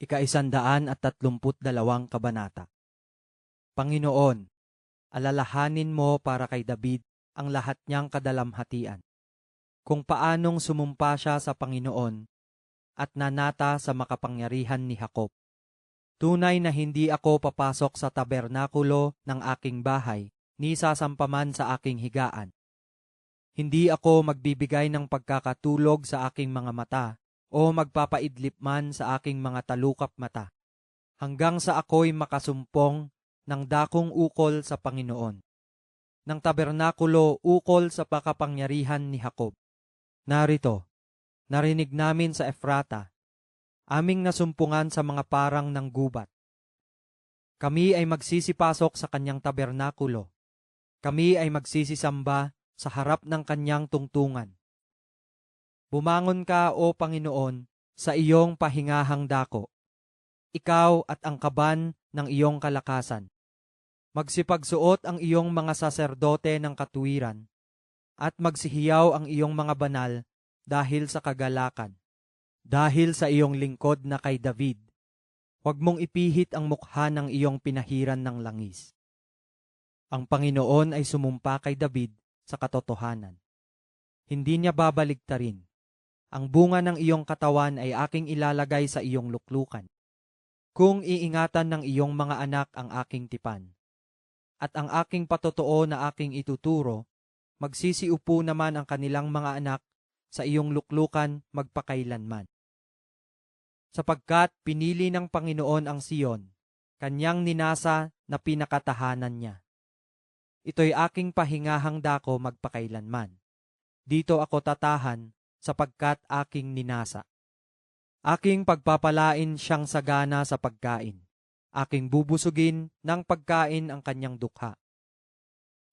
Ika-132 kabanata. Panginoon, alalahanin mo para kay David ang lahat niyang kadalamhatian, kung paanong sumumpa siya sa Panginoon at nanata sa makapangyarihan ni Jacob. Tunay na hindi ako papasok sa tabernakulo ng aking bahay, ni sasampaman sa aking higaan. Hindi ako magbibigay ng pagkakatulog sa aking mga mata, o magpapaidlip man sa aking mga talukap mata, hanggang sa ako'y makasumpong ng dakong ukol sa Panginoon, ng tabernakulo ukol sa pakapangyarihan ni Jacob. Narito, narinig namin sa Efrata, aming nasumpungan sa mga parang ng gubat. Kami ay magsisipasok sa kanyang tabernakulo. Kami ay magsisisamba sa harap ng kanyang tungtungan. Bumangon ka, O Panginoon, sa iyong pahingahang dako, ikaw at ang kaban ng iyong kalakasan. Magsipagsuot ang iyong mga saserdote ng katuwiran, at magsihiyaw ang iyong mga banal dahil sa kagalakan. Dahil sa iyong lingkod na kay David, huwag mong ipihit ang mukha ng iyong pinahiran ng langis. Ang Panginoon ay sumumpa kay David sa katotohanan. Hindi niya babaligtarin. Ang bunga ng iyong katawan ay aking ilalagay sa iyong luklukan, kung iingatan ng iyong mga anak ang aking tipan. At ang aking patotoo na aking ituturo, magsisiupo naman ang kanilang mga anak sa iyong luklukan magpakailanman. Sapagkat pinili ng Panginoon ang Siyon, kanyang ninasa na pinakatahanan niya. Ito'y aking pahingahang dako magpakailanman. Dito ako tatahan, sapagkat aking ninasa. Aking pagpapalain siyang sagana sa pagkain. Aking bubusugin ng pagkain ang kanyang dukha.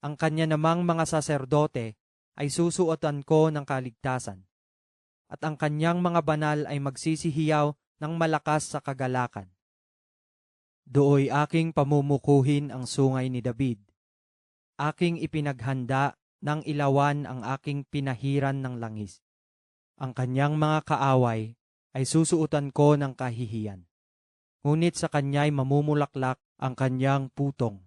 Ang kanya namang mga saserdote ay susuotan ko ng kaligtasan, at ang kanyang mga banal ay magsisihiyaw ng malakas sa kagalakan. Dooy aking pamumukuhin ang sungay ni David. Aking ipinaghanda ng ilawan ang aking pinahiran ng langis. Ang kanyang mga kaaway ay susuotan ko ng kahihiyan, ngunit sa kanya'y mamumulaklak ang kanyang putong.